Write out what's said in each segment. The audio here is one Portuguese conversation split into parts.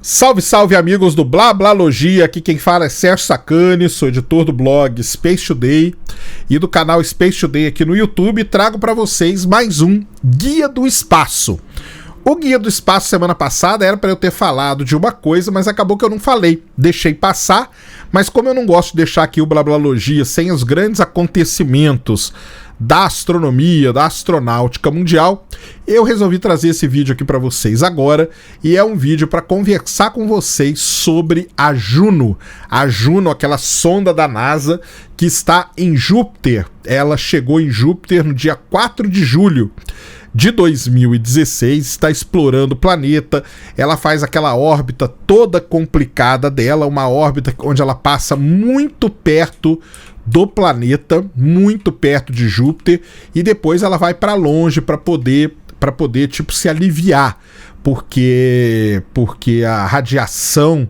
Salve, salve amigos do Blablalogia, aqui quem fala é Sérgio Sacani, sou editor do blog Space Today e do canal Space Today aqui no YouTube. Trago para vocês mais um Guia do Espaço. O Guia do Espaço semana passada era para eu ter falado de uma coisa, mas acabou que eu não falei, deixei passar, mas como eu não gosto de deixar aqui o Blablalogia sem os grandes acontecimentos da astronomia, da astronáutica mundial, eu resolvi trazer esse vídeo aqui para vocês agora, e é um vídeo para conversar com vocês sobre a Juno. A Juno, aquela sonda da NASA que está em Júpiter. Ela chegou em Júpiter no dia 4 de julho de 2016, está explorando o planeta. Ela faz aquela órbita toda complicada dela, uma órbita onde ela passa muito perto do planeta, muito perto de Júpiter, e depois ela vai para longe para poder tipo se aliviar, porque a radiação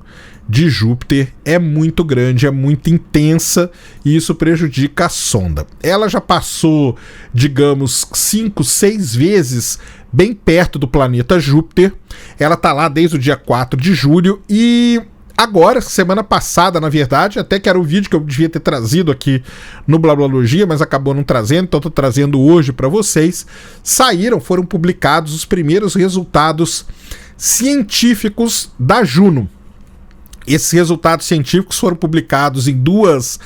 de Júpiter é muito grande, é muito intensa, e isso prejudica a sonda. Ela já passou, digamos, 5, 6 vezes bem perto do planeta Júpiter. Ela está lá desde o dia 4 de julho e agora, semana passada, na verdade, até que era o vídeo que eu devia ter trazido aqui no Blablalogia, mas acabou não trazendo, então estou trazendo hoje para vocês. Foram publicados os primeiros resultados científicos da Juno. Esses resultados científicos foram publicados em duas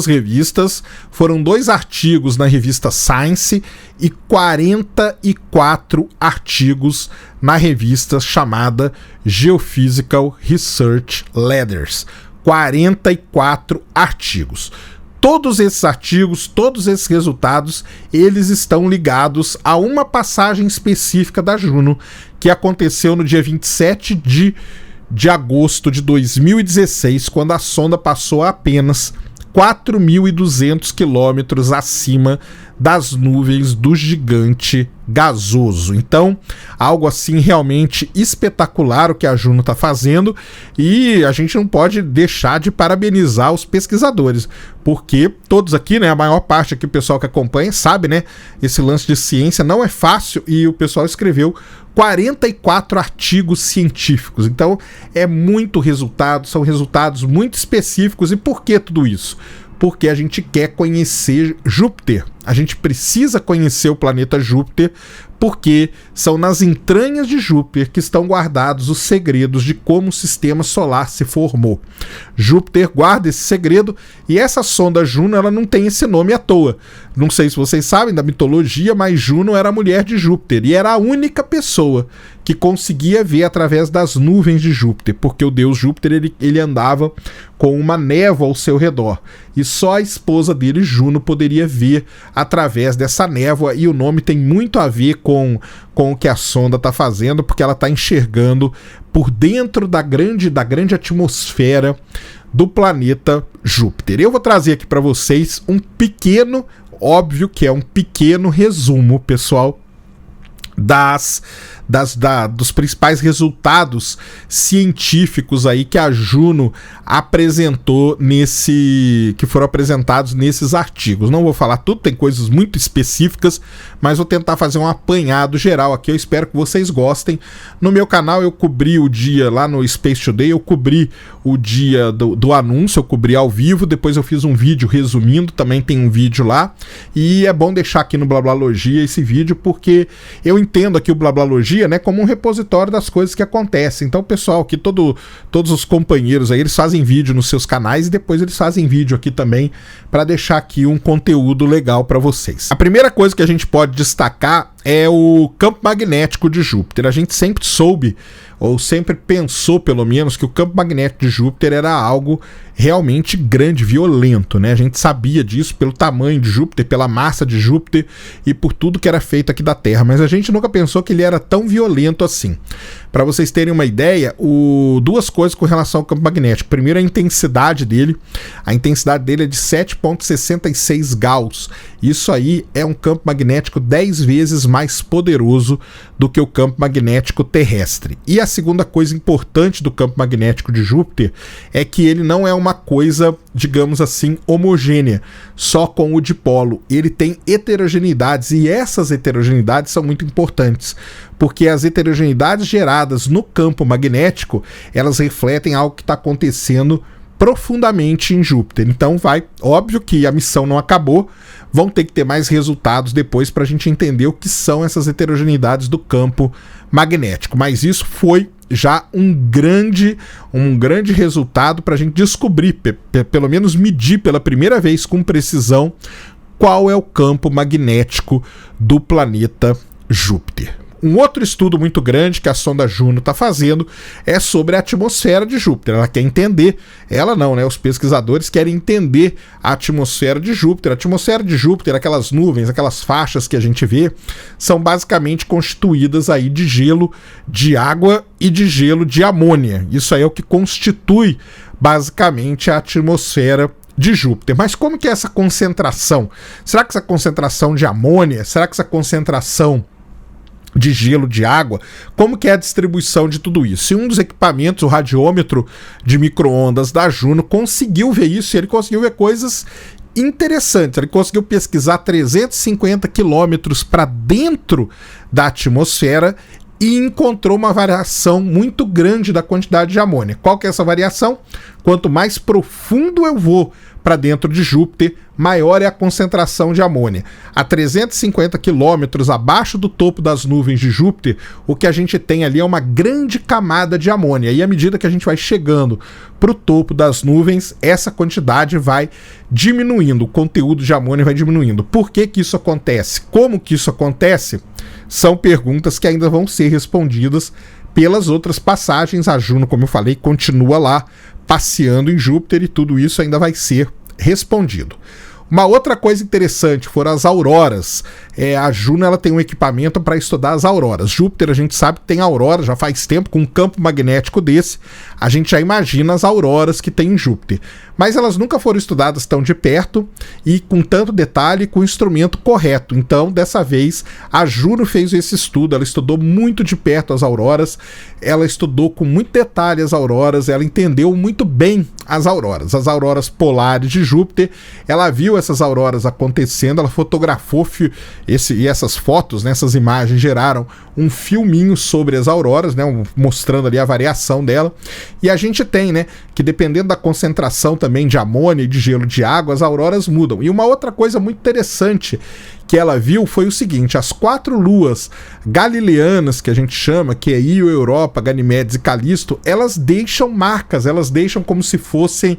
revistas. Foram 2 artigos na revista Science e 44 artigos na revista chamada Geophysical Research Letters. 44 artigos. Todos esses artigos, todos esses resultados, eles estão ligados a uma passagem específica da Juno que aconteceu no dia 27 de agosto de 2016, quando a sonda passou a apenas 4.200 quilômetros acima das nuvens do gigante gasoso. Então, algo assim realmente espetacular o que a Juno está fazendo, e a gente não pode deixar de parabenizar os pesquisadores, porque todos aqui, né, a maior parte aqui, o pessoal que acompanha sabe, né, esse lance de ciência não é fácil, e o pessoal escreveu 44 artigos científicos. Então é muito resultado, são resultados muito específicos. E por que tudo isso? Porque a gente quer conhecer Júpiter. A gente precisa conhecer o planeta Júpiter, porque são nas entranhas de Júpiter que estão guardados os segredos de como o sistema solar se formou. Júpiter guarda esse segredo, e essa sonda Juno, ela não tem esse nome à toa. Não sei se vocês sabem da mitologia, mas Juno era a mulher de Júpiter, e era a única pessoa que conseguia ver através das nuvens de Júpiter, porque o deus Júpiter ele andava com uma névoa ao seu redor, e só a esposa dele, Juno, poderia ver através dessa névoa, e o nome tem muito a ver com o que a sonda está fazendo, porque ela está enxergando por dentro da grande atmosfera do planeta Júpiter. Eu vou trazer aqui para vocês um pequeno, óbvio que é um pequeno resumo, pessoal, dos principais resultados científicos aí que a Juno apresentou que foram apresentados nesses artigos. Não vou falar tudo, tem coisas muito específicas, mas vou tentar fazer um apanhado geral aqui. Eu espero que vocês gostem. No meu canal eu cobri o dia lá no Space Today, eu cobri o dia do anúncio, eu cobri ao vivo, depois eu fiz um vídeo resumindo, também tem um vídeo lá, e é bom deixar aqui no Blablalogia esse vídeo, porque eu entendo aqui o Blablalogia, né, como um repositório das coisas que acontecem. Então, pessoal, aqui todos os companheiros aí, eles fazem vídeo nos seus canais, e depois eles fazem vídeo aqui também para deixar aqui um conteúdo legal para vocês. A primeira coisa que a gente pode destacar é o campo magnético de Júpiter. A gente sempre soube, ou sempre pensou pelo menos, que o campo magnético de Júpiter era algo realmente grande, violento, né? A gente sabia disso pelo tamanho de Júpiter, pela massa de Júpiter e por tudo que era feito aqui da Terra, mas a gente nunca pensou que ele era tão violento assim. Para vocês terem uma ideia, duas coisas com relação ao campo magnético. Primeiro, a intensidade dele. A intensidade dele é de 7,66 Gauss. Isso aí é um campo magnético 10 vezes mais poderoso do que o campo magnético terrestre. E a segunda coisa importante do campo magnético de Júpiter é que ele não é uma coisa digamos assim, homogênea, só com o dipolo. Ele tem heterogeneidades, e essas heterogeneidades são muito importantes, porque as heterogeneidades geradas no campo magnético, elas refletem algo que está acontecendo profundamente em Júpiter. Então óbvio que a missão não acabou, vão ter que ter mais resultados depois para a gente entender o que são essas heterogeneidades do campo magnético, mas isso foi já um grande resultado para a gente descobrir, pelo menos medir pela primeira vez com precisão, qual é o campo magnético do planeta Júpiter. Um outro estudo muito grande que a sonda Juno está fazendo é sobre a atmosfera de Júpiter. Ela quer entender, ela não, né? Os pesquisadores querem entender a atmosfera de Júpiter. A atmosfera de Júpiter, aquelas nuvens, aquelas faixas que a gente vê, são basicamente constituídas aí de gelo de água e de gelo de amônia. Isso aí é o que constitui basicamente a atmosfera de Júpiter. Mas como que é essa concentração? Será que essa concentração de amônia, será que essa concentração de gelo de água, como que é a distribuição de tudo isso? E um dos equipamentos, o radiômetro de micro-ondas da Juno, conseguiu ver isso, e ele conseguiu ver coisas interessantes. Ele conseguiu pesquisar 350 quilômetros para dentro da atmosfera e encontrou uma variação muito grande da quantidade de amônia. Qual que é essa variação? Quanto mais profundo eu vou para dentro de Júpiter, maior é a concentração de amônia. A 350 quilômetros abaixo do topo das nuvens de Júpiter, o que a gente tem ali é uma grande camada de amônia. E à medida que a gente vai chegando para o topo das nuvens, essa quantidade vai diminuindo, o conteúdo de amônia vai diminuindo. Por que que isso acontece? Como que isso acontece? São perguntas que ainda vão ser respondidas pelas outras passagens. A Juno, como eu falei, continua lá passeando em Júpiter e tudo isso ainda vai ser respondido. Uma outra coisa interessante foram as auroras. A Juno ela tem um equipamento para estudar as auroras. Júpiter, a gente sabe que tem aurora já faz tempo, com um campo magnético desse, a gente já imagina as auroras que tem em Júpiter. Mas elas nunca foram estudadas tão de perto e com tanto detalhe, com o instrumento correto. Então, dessa vez, a Juno fez esse estudo, ela estudou muito de perto as auroras, ela estudou com muito detalhe as auroras, ela entendeu muito bem as auroras polares de Júpiter. Ela viu essas auroras acontecendo, ela fotografou e essas fotos, né, essas imagens geraram um filminho sobre as auroras, né, mostrando ali a variação dela. E a gente tem, né, que dependendo da concentração também de amônia e de gelo de água, as auroras mudam. E uma outra coisa muito interessante que ela viu foi o seguinte: as 4 luas galileanas, que a gente chama, que é Io, Europa, Ganimedes e Calisto, elas deixam marcas, elas deixam como se fossem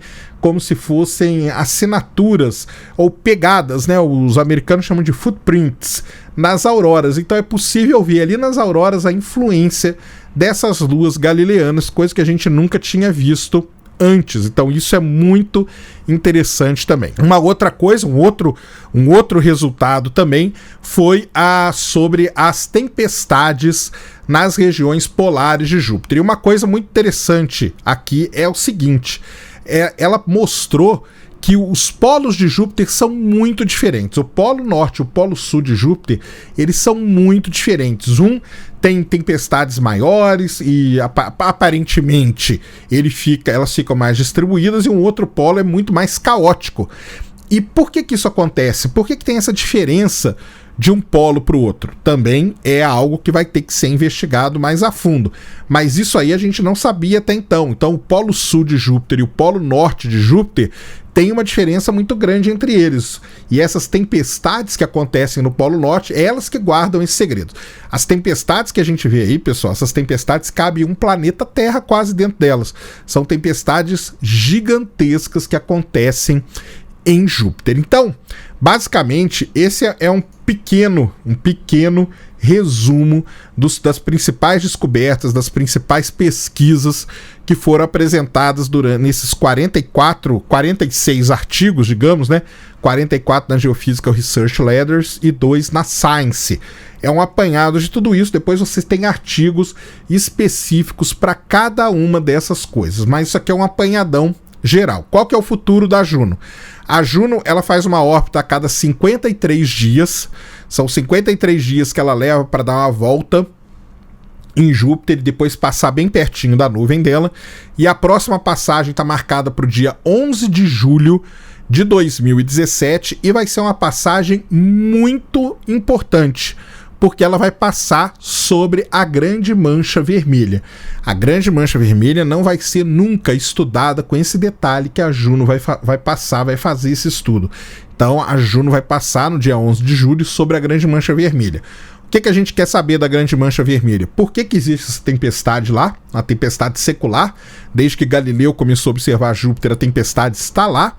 assinaturas ou pegadas, né? Os americanos chamam de footprints nas auroras. Então é possível ver ali nas auroras a influência dessas luas galileanas, coisa que a gente nunca tinha visto antes. Então isso é muito interessante também. Uma outra coisa, um outro resultado também foi sobre as tempestades nas regiões polares de Júpiter. E uma coisa muito interessante aqui é o seguinte: ela mostrou que os polos de Júpiter são muito diferentes. O polo norte e o polo sul de Júpiter, eles são muito diferentes. Um tem tempestades maiores e aparentemente elas ficam mais distribuídas, e um outro polo é muito mais caótico. E por que isso acontece? Por que tem essa diferença de um polo para o outro? Também é algo que vai ter que ser investigado mais a fundo. Mas isso aí a gente não sabia até então. Então o polo sul de Júpiter e o polo norte de Júpiter tem uma diferença muito grande entre eles. E essas tempestades que acontecem no Polo Norte, elas que guardam esse segredo. As tempestades que a gente vê aí, pessoal, essas tempestades cabem um planeta Terra quase dentro delas. São tempestades gigantescas que acontecem em Júpiter. Então, basicamente, esse é um pequeno resumo das principais descobertas, das principais pesquisas que foram apresentadas nesses 46 artigos, digamos, né? 44 na Geophysical Research Letters e 2 na Science. É um apanhado de tudo isso. Depois vocês têm artigos específicos para cada uma dessas coisas, mas isso aqui é um apanhadão geral. Qual que é o futuro da Juno? A Juno, ela faz uma órbita a cada 53 dias. São 53 dias que ela leva para dar uma volta em Júpiter e depois passar bem pertinho da nuvem dela. E a próxima passagem está marcada para o dia 11 de julho de 2017 e vai ser uma passagem muito importante, porque ela vai passar sobre a Grande Mancha Vermelha. A Grande Mancha Vermelha não vai ser nunca estudada com esse detalhe que a Juno vai fazer esse estudo. Então a Juno vai passar no dia 11 de julho sobre a Grande Mancha Vermelha. O que a gente quer saber da Grande Mancha Vermelha? Por que existe essa tempestade lá? Uma tempestade secular. Desde que Galileu começou a observar Júpiter, a tempestade está lá.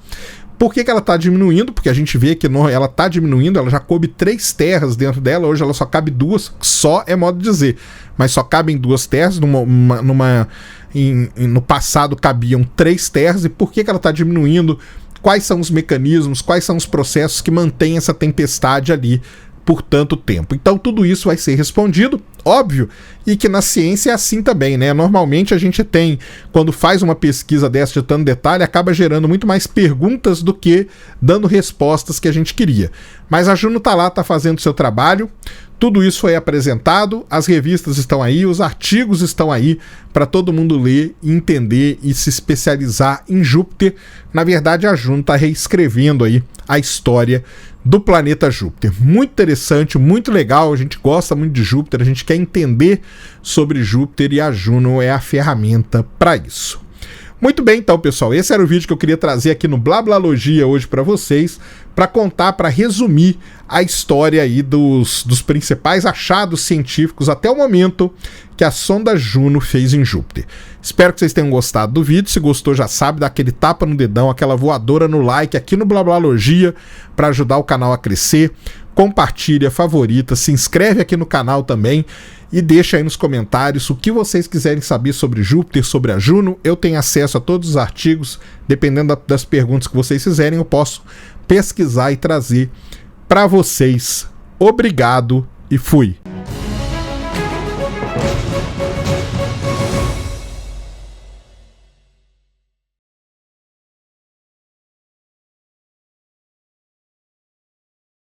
Por que ela está diminuindo? Porque a gente vê que ela está diminuindo, ela já coube 3 terras dentro dela, hoje ela só cabe 2, só é modo de dizer, mas só cabem 2 terras, no passado cabiam 3 terras, e por que ela está diminuindo? Quais são os mecanismos, quais são os processos que mantêm essa tempestade ali por tanto tempo? Então tudo isso vai ser respondido, óbvio, e que na ciência é assim também, né? Normalmente a gente tem, quando faz uma pesquisa dessa de tanto detalhe, acaba gerando muito mais perguntas do que dando respostas que a gente queria. Mas a Juno tá lá, tá fazendo o seu trabalho, tudo isso foi apresentado, as revistas estão aí, os artigos estão aí para todo mundo ler, entender e se especializar em Júpiter. Na verdade, a Juno está reescrevendo aí a história do planeta Júpiter. Muito interessante, muito legal, a gente gosta muito de Júpiter, a gente quer entender sobre Júpiter e a Juno é a ferramenta para isso. Muito bem, então, pessoal, esse era o vídeo que eu queria trazer aqui no Blablalogia hoje para vocês, para contar, para resumir a história aí dos principais achados científicos até o momento que a sonda Juno fez em Júpiter. Espero que vocês tenham gostado do vídeo. Se gostou, já sabe, dá aquele tapa no dedão, aquela voadora no like aqui no Blablalogia para ajudar o canal a crescer. Compartilha, favorita, se inscreve aqui no canal também e deixa aí nos comentários o que vocês quiserem saber sobre Júpiter, sobre a Juno. Eu tenho acesso a todos os artigos, dependendo das perguntas que vocês fizerem, eu posso pesquisar e trazer para vocês. Obrigado e fui!